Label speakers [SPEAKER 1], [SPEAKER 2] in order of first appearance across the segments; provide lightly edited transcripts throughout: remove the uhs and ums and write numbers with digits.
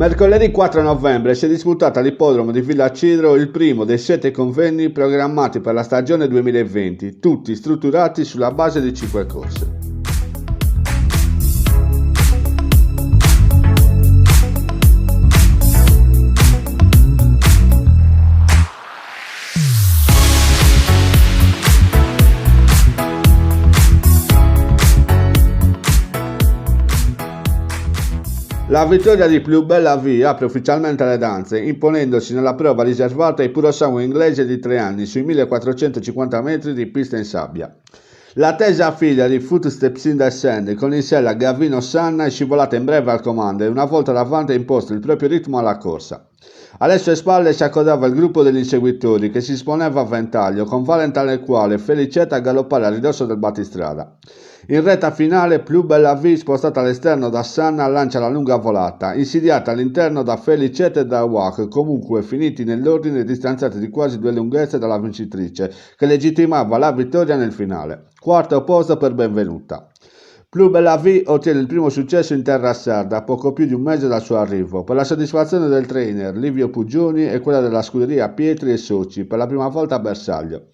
[SPEAKER 1] Mercoledì 4 novembre si è disputato all'ippodromo di Villacidro il primo dei 7 convegni programmati per la stagione 2020, tutti strutturati sulla base di 5 corse. La vittoria di Plus Bella Vie apre ufficialmente le danze, imponendosi nella prova riservata ai purosangue inglese di 3 anni sui 1450 metri di pista in sabbia. La tesa figlia di Footsteps in the Sand con in sella Gavino Sanna è scivolata in breve al comando e una volta davanti ha imposto il proprio ritmo alla corsa. Alle sue spalle si accodava il gruppo degli inseguitori che si esponeva a ventaglio con Valentine e quale Felicetta a galoppare a ridosso del battistrada. In retta finale Plus Bella Vie, spostata all'esterno da Sanna, lancia la lunga volata, insidiata all'interno da Felicetta e da Wack, comunque finiti nell'ordine distanziati di quasi 2 lunghezze dalla vincitrice, che legittimava la vittoria nel finale. Quarto posto per Benvenuta. Plus Bella Vie ottiene il primo successo in terra sarda a poco più di un mese dal suo arrivo, per la soddisfazione del trainer Livio Pugioni e quella della scuderia Pietri e Soci, per la prima volta a bersaglio.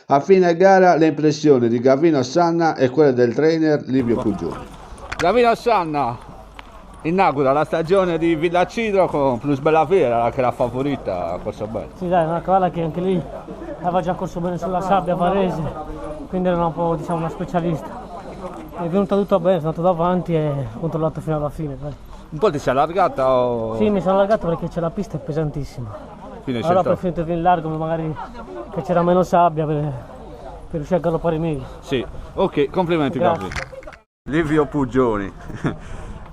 [SPEAKER 1] A fine gara le impressioni di Gavino Sanna e quelle del trainer Livio Pugioni. Gavino Sanna inaugura la stagione di Villacidro con Plus Bella Vie, era anche la favorita a corso bene.
[SPEAKER 2] Sì, dai, una cavalla che anche lì aveva già corso bene sulla sabbia Varese, quindi era un po', diciamo, una specialista. È venuta tutto bene, sono andato davanti e ho controllato fino alla fine. Dai.
[SPEAKER 1] Un po' ti sei allargata o...
[SPEAKER 2] Sì, mi sono allargato perché c'è la pista è pesantissima. Allora ho preferito venire in largo, magari che c'era meno sabbia per riuscire a galoppare meglio.
[SPEAKER 1] Sì, ok, complimenti Gavino. Livio Pugioni.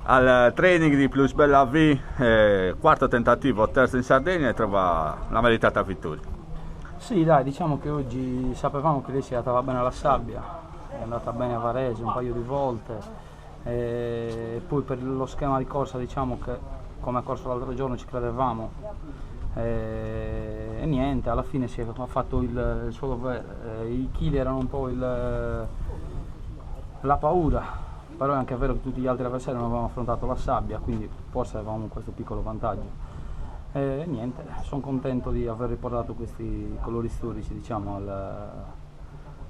[SPEAKER 1] Al training di Plus Bella Vie, quarto tentativo, terzo in Sardegna e trova la meritata vittoria.
[SPEAKER 3] Sì, dai, diciamo che oggi sapevamo che lei si adattava bene alla sabbia, è andata bene a Varese un paio di volte e poi per lo schema di corsa, diciamo che come ha corso l'altro giorno ci credevamo e niente, alla fine si è fatto il suo dovere. I chili erano un po' la paura, però è anche vero che tutti gli altri avversari non avevano affrontato la sabbia, quindi forse avevamo questo piccolo vantaggio. E niente, sono contento di aver riportato questi colori storici, diciamo,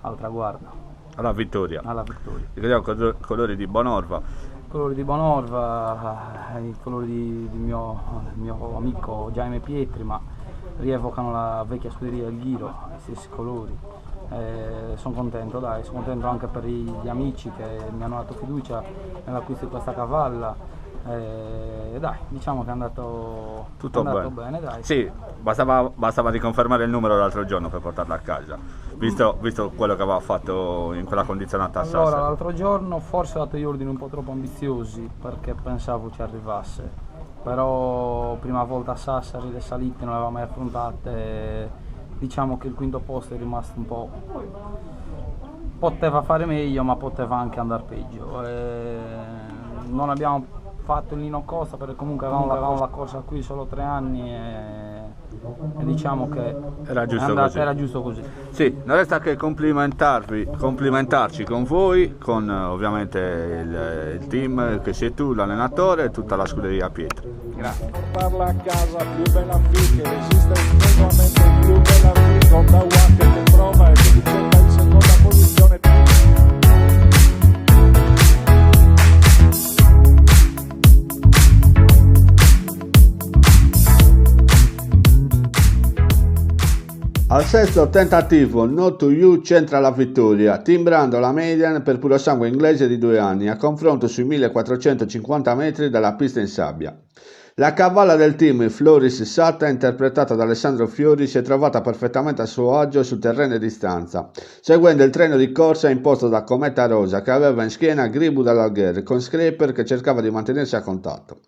[SPEAKER 3] al traguardo.
[SPEAKER 1] Alla vittoria. Ricordiamo colori di Bonorva.
[SPEAKER 3] Colori di Bonorva, i colori del mio amico Jaime Pietri, ma rievocano la vecchia scuderia del Ghiro, gli stessi colori. Sono contento, dai, sono contento anche per gli amici che mi hanno dato fiducia nell'acquisto di questa cavalla. Dai, diciamo che è andato
[SPEAKER 1] tutto
[SPEAKER 3] bene, dai.
[SPEAKER 1] Sì, bastava riconfermare il numero l'altro giorno per portarla a casa, visto quello che aveva fatto in quella condizionata a Sassari.
[SPEAKER 3] Allora, l'alro giorno forse ho dato gli ordini un po' troppo ambiziosi perché pensavo ci arrivasse, però prima volta a Sassari le salite non le aveva mai affrontate, diciamo che il quinto posto è rimasto un po'... poteva fare meglio ma poteva anche andare peggio. Non abbiamo fatto il Nino Costa perché comunque avevamo la corsa qui solo 3 anni e diciamo che
[SPEAKER 1] era giusto così. Sì, non resta che complimentarci con voi, con ovviamente il team che sei tu, l'allenatore e tutta la scuderia Pietri.
[SPEAKER 3] Grazie.
[SPEAKER 4] Parla a casa Plus Bella Vie che resiste nuovamente Plus Bella Vie con Dawack che prova e che difenda in seconda posizione.
[SPEAKER 1] Al sesto tentativo No to You centra la vittoria, timbrando la median per purosangue inglese di 2 anni a confronto sui 1450 metri dalla pista in sabbia. La cavalla del team Floris Satta, interpretata da Alessandro Fiori, si è trovata perfettamente a suo agio sul terreno di stanza, seguendo il treno di corsa imposto da Cometa Rosa che aveva in schiena Gribu dall'Algher con Scraper che cercava di mantenersi a contatto.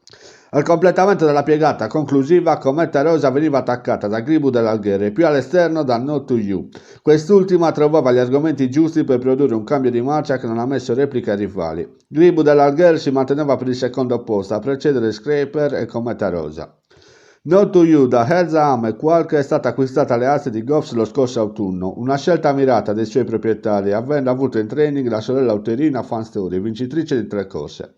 [SPEAKER 1] Al completamento della piegata conclusiva, Cometa Rosa veniva attaccata da Gribu dell'Alghere e più all'esterno da No to You. Quest'ultima trovava gli argomenti giusti per produrre un cambio di marcia che non ha messo repliche ai rivali. Gribu dell'Alghere si manteneva per il secondo posto a precedere Scraper e Cometa Rosa. No to You da Herzam e Quark è stata acquistata alle aste di Goffs lo scorso autunno, una scelta mirata dei suoi proprietari, avendo avuto in training la sorella uterina Fan Story, vincitrice di 3 corse.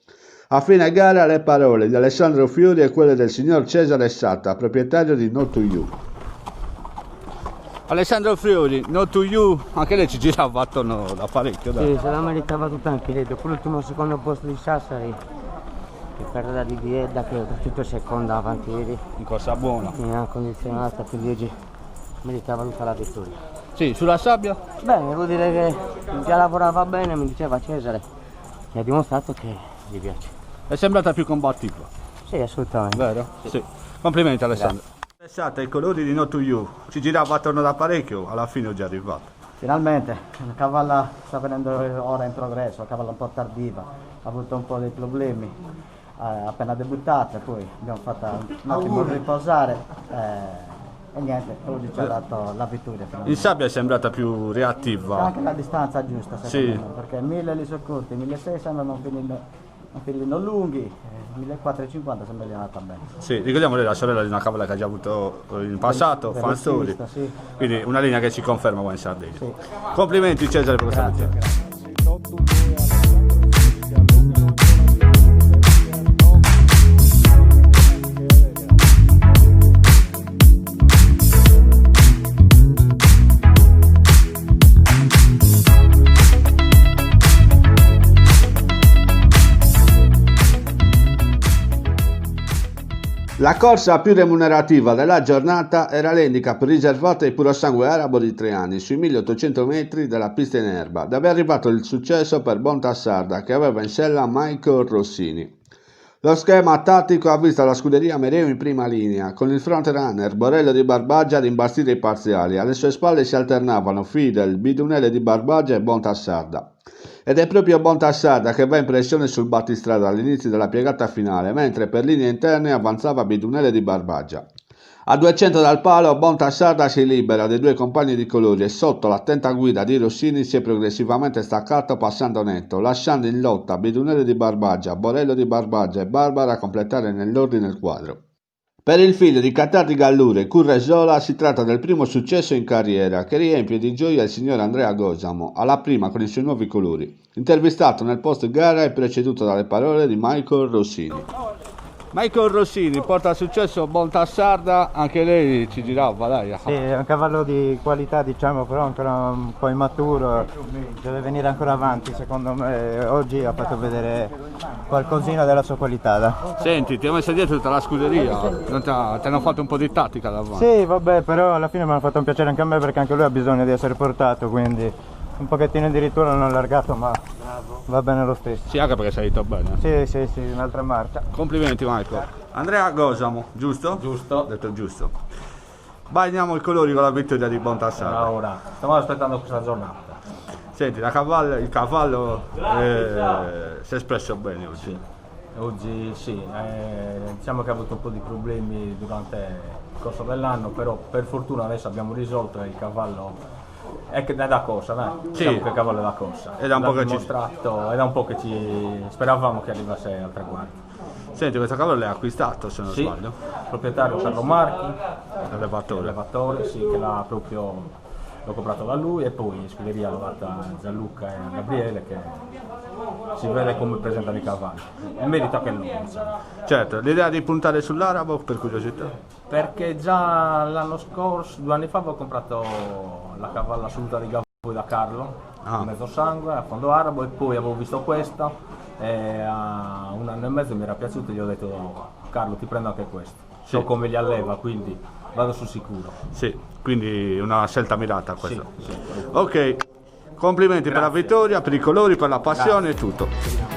[SPEAKER 1] A fine gara le parole di Alessandro Fiori e quelle del signor Cesare Satta, proprietario di Not To You. Alessandro Fiori, Not To You, anche lei ci girava attorno da parecchio.
[SPEAKER 5] Sì, se la meritava tutta anche lei, dopo l'ultimo secondo posto di Sassari, che perde di Biedda, che oltretutto è seconda avanti ieri,
[SPEAKER 1] In corsa buona.
[SPEAKER 5] in una condizionata, quindi oggi meritava tutta la vittoria.
[SPEAKER 1] Sì, sulla sabbia?
[SPEAKER 5] Bene, devo dire che già lavorava bene, mi diceva Cesare, mi ha dimostrato che gli piace.
[SPEAKER 1] È sembrata più combattiva.
[SPEAKER 5] Sì, assolutamente.
[SPEAKER 1] Vero? Sì. Complimenti Alessandro. Pensate ai colori di Not To You, ci girava attorno da parecchio, alla fine è già arrivato.
[SPEAKER 6] Finalmente, la cavalla sta venendo ora in progresso, la cavalla un po' tardiva, ha avuto un po' dei problemi, appena debuttata, poi abbiamo fatto un attimo riposare e niente, oggi ci ha dato la vittoria.
[SPEAKER 1] In sabbia è sembrata più reattiva.
[SPEAKER 6] Anche la distanza giusta secondo
[SPEAKER 1] Sì.
[SPEAKER 6] me, perché 1000 li sono corti, 1600 sembrano un filino lunghi, 1450 sembra di andata bene.
[SPEAKER 1] Sì, ricordiamo lei è la sorella di una cavola che ha già avuto in passato, Fanzoli.
[SPEAKER 6] Bellissima, sì.
[SPEAKER 1] Quindi una linea che ci conferma qua in Sardegna. Complimenti Cesare per questa vittoria.
[SPEAKER 4] Not To You e Alessandro Fiori che allungano ancora
[SPEAKER 1] La corsa più remunerativa della giornata era l'handicap riservata ai purosangue arabo di 3 anni sui 1800 metri della pista in erba, dove è arrivato il successo per Bontassarda che aveva in sella Michael Rossini. Lo schema tattico ha visto la scuderia Mereo in prima linea, con il frontrunner Borello di Barbaggia ad imbastire i parziali. Alle sue spalle si alternavano Fidel, Bidunele di Barbaggia e Bontassarda. Ed è proprio Bontassarda che va in pressione sul battistrada all'inizio della piegata finale, mentre per linee interne avanzava Bidunele di Barbaggia. A 200 dal palo, Bontassarda si libera dei due compagni di colori e sotto l'attenta guida di Rossini si è progressivamente staccato passando netto, lasciando in lotta Bidunele di Barbaggia, Borello di Barbaggia e Barbara a completare nell'ordine il quadro. Per il figlio di Catardi Gallure e Curresola si tratta del primo successo in carriera che riempie di gioia il signor Andrea Gosamo, alla prima con i suoi nuovi colori. Intervistato nel post gara e preceduto dalle parole di Michael Rossini. Michael Rossini porta a successo Bontassarda, anche lei ci girava, dai.
[SPEAKER 7] Sì, è un cavallo di qualità, diciamo, però ancora un po' immaturo, deve venire ancora avanti, secondo me. Oggi ha fatto vedere qualcosina della sua qualità. Dai.
[SPEAKER 1] Senti, ti ho messo dietro tutta la scuderia, non ti hanno fatto un po' di tattica davanti.
[SPEAKER 7] Sì, vabbè, però alla fine mi ha fatto un piacere anche a me perché anche lui ha bisogno di essere portato, quindi un pochettino addirittura l'hanno allargato, ma va bene lo stesso.
[SPEAKER 1] Sì, anche perché sei salito bene.
[SPEAKER 7] Sì, un'altra marcia.
[SPEAKER 1] Complimenti Michael. Andrea Gosamo, giusto?
[SPEAKER 8] Giusto.
[SPEAKER 1] Detto giusto. Bagniamo i colori con la vittoria di Bontassarda.
[SPEAKER 8] Ora, stiamo aspettando questa giornata.
[SPEAKER 1] Senti, il cavallo si è espresso bene oggi.
[SPEAKER 8] Sì. Oggi sì, diciamo che ha avuto un po' di problemi durante il corso dell'anno, però per fortuna adesso abbiamo risolto e il cavallo è da corsa, dai.
[SPEAKER 1] Sì.
[SPEAKER 8] Diciamo che il cavallo è da corsa.
[SPEAKER 1] È da un po' che ci-
[SPEAKER 8] dimostrato, è da un po' che ci speravamo che arrivasse al traguardo.
[SPEAKER 1] Senti, questo cavallo l'hai acquistato se non
[SPEAKER 8] Sì,
[SPEAKER 1] sbaglio.
[SPEAKER 8] proprietario Carlo Marchi,
[SPEAKER 1] Allevatore.
[SPEAKER 8] allevatore, sì, che l'ho comprato da lui e poi in scuderia l'ho data a Gianluca e a Gabriele che si vede come presentano i cavalli. Il merito che lui, diciamo.
[SPEAKER 1] Certo, l'idea di puntare sull'arabo per curiosità.
[SPEAKER 8] Perché già l'anno scorso, 2 anni fa, avevo comprato la cavalla assoluta di Gavoi da Carlo, mezzo sangue, a fondo arabo, e poi avevo visto questa e a 1 anno e mezzo mi era piaciuto e gli ho detto Carlo ti prendo anche questo. So come li alleva, quindi vado sul sicuro.
[SPEAKER 1] Sì, quindi una scelta mirata questa.
[SPEAKER 8] Sì.
[SPEAKER 1] Ok, complimenti per la vittoria, per i colori, per la passione e tutto.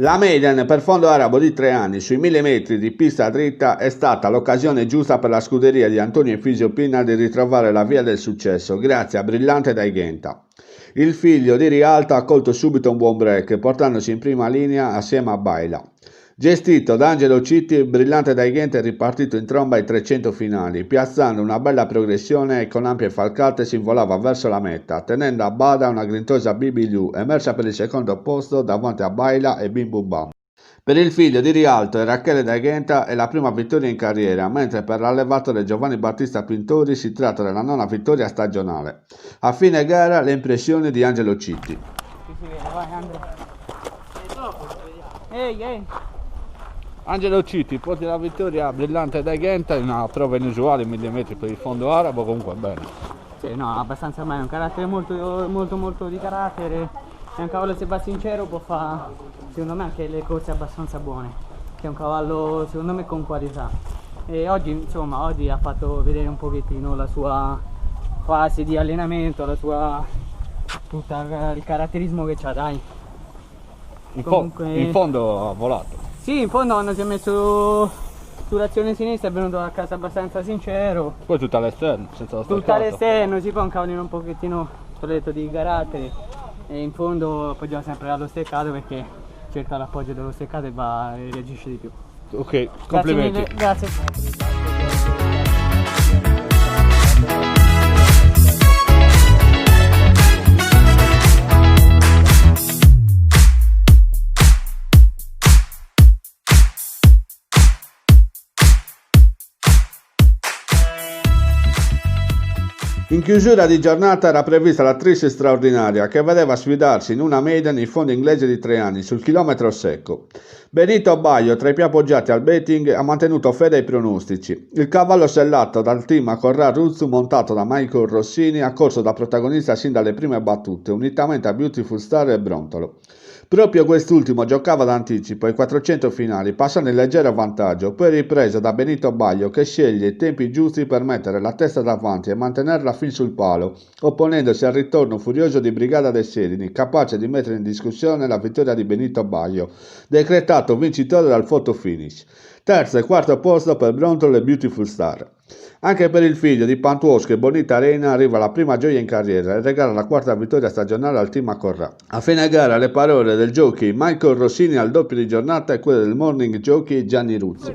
[SPEAKER 1] La Maiden per fondo arabo di 3 anni sui 1000 metri di pista dritta è stata l'occasione giusta per la scuderia di Antonio Efisio Pinna di ritrovare la via del successo grazie a Brillante dai Ghenta. Il figlio di Rialto ha colto subito un buon break portandosi in prima linea assieme a Baila. Gestito da Angelo Citti, il brillante Daigente è ripartito in tromba ai 300 finali, piazzando una bella progressione e con ampie falcate si involava verso la meta, tenendo a bada una grintosa Bibi Liu, emersa per il secondo posto davanti a Baila e Bim Bum Bam. Per il figlio di Rialto e Rachele Daigenta è la prima vittoria in carriera, mentre per l'allevatore Giovanni Battista Pintori si tratta della nona vittoria stagionale. A fine gara le impressioni di Angelo Citti. Angelo Citti porta la vittoria brillante Daigenta in una prova inusuale, 1000 metri per il fondo arabo, comunque bene.
[SPEAKER 9] Sì, no, abbastanza bene, un carattere molto di carattere, è un cavallo se va sincero può fare, secondo me, anche le corse abbastanza buone, che è un cavallo secondo me con qualità. E oggi, insomma, oggi ha fatto vedere un pochettino la sua fase di allenamento, la sua, tutto il caratterismo che c'ha, dai.
[SPEAKER 1] In fondo ha volato.
[SPEAKER 9] Sì, in fondo quando si è messo sull'azione sinistra è venuto a casa abbastanza sincero.
[SPEAKER 1] Poi tutta all'esterno, senza lo staccato.
[SPEAKER 9] Tutta all'esterno, si fa un cavallino un pochettino stretto di carattere e in fondo appoggiava sempre allo steccato perché cerca l'appoggio dello steccato e reagisce di più.
[SPEAKER 1] Ok, complimenti.
[SPEAKER 9] Grazie mille, grazie.
[SPEAKER 1] In chiusura di giornata era prevista l'attrice straordinaria che vedeva sfidarsi in una maiden in fondo inglese di 3 anni sul chilometro secco. Benito Baio, tra i più appoggiati al betting, ha mantenuto fede ai pronostici. Il cavallo sellato dal team Corrà Ruzzu, montato da Michael Rossini, ha corso da protagonista sin dalle prime battute, unitamente a Beautiful Star e Brontolo. Proprio quest'ultimo giocava d'anticipo ai 400 finali, passando in leggero vantaggio, poi ripreso da Benito Baio che sceglie i tempi giusti per mettere la testa davanti e mantenerla fin sul palo, opponendosi al ritorno furioso di Brigada De Serini, capace di mettere in discussione la vittoria di Benito Baio, decretato vincitore dal photo finish. Terzo e quarto posto per Brontolo e Beautiful Star. Anche per il figlio di Pantuosco e Bonita Reina arriva la prima gioia in carriera e regala la quarta vittoria stagionale al team Corrà. A fine gara le parole del jockey Michael Rossini al doppio di giornata e quelle del morning jockey Gianni Ruzzi.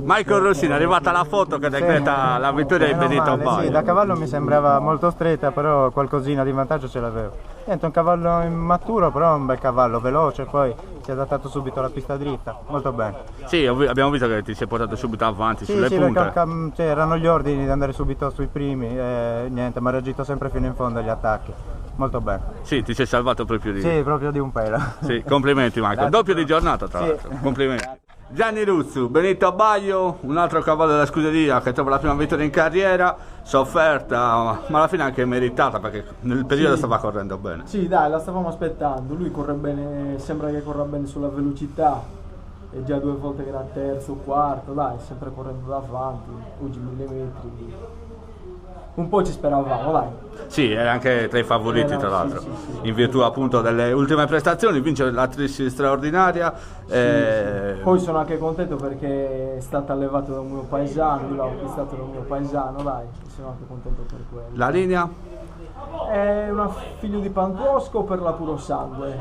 [SPEAKER 1] Michael Rossini, è arrivata la foto che decreta la vittoria di Benito Baio.
[SPEAKER 7] Sì, da cavallo mi sembrava molto stretta, però qualcosina di vantaggio ce l'avevo. Niente, un cavallo immaturo, però un bel cavallo, veloce, poi si è adattato subito alla pista dritta, molto bene.
[SPEAKER 1] Sì, abbiamo visto che ti sei portato subito avanti sulle punte.
[SPEAKER 7] Sì, erano gli ordini di andare subito sui primi e niente, mi ha reagito sempre fino in fondo agli attacchi, molto bene.
[SPEAKER 1] Sì, ti sei salvato proprio di...
[SPEAKER 7] Sì, proprio di un pelo.
[SPEAKER 1] Sì, complimenti Michael, doppio di giornata tra l'altro, complimenti. Gianni Ruzzu, Benito Baio, un altro cavallo della scuderia che trova la prima vittoria in carriera, sofferta ma alla fine anche meritata perché nel periodo stava correndo bene.
[SPEAKER 10] Sì dai, la stavamo aspettando, lui corre bene, sembra che corra bene sulla velocità, è già 2 volte che era terzo o quarto, dai, sempre correndo davanti, oggi 1000 metri, un po' ci speravamo, dai.
[SPEAKER 1] Sì, era anche tra i favoriti tra l'altro,
[SPEAKER 10] sì,
[SPEAKER 1] in virtù appunto delle ultime prestazioni, vince l'attrice straordinaria.
[SPEAKER 10] Poi sono anche contento perché è stato allevato da un mio paesano, io l'ho acquistato da un mio paesano, dai, sono anche contento per quello.
[SPEAKER 1] La linea?
[SPEAKER 10] È un figlio di Pantuosco per la puro sangue.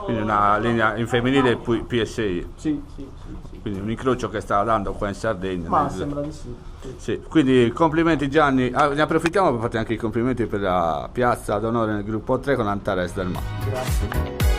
[SPEAKER 1] Quindi una linea in femminile PSI.
[SPEAKER 10] Sì.
[SPEAKER 1] Quindi un incrocio che sta dando qua in Sardegna.
[SPEAKER 10] Ma sembra di sì.
[SPEAKER 1] Sì, quindi complimenti Gianni. Ne approfittiamo per farti anche i complimenti per la piazza d'onore nel gruppo 3 con Antares del Mar.
[SPEAKER 10] Grazie.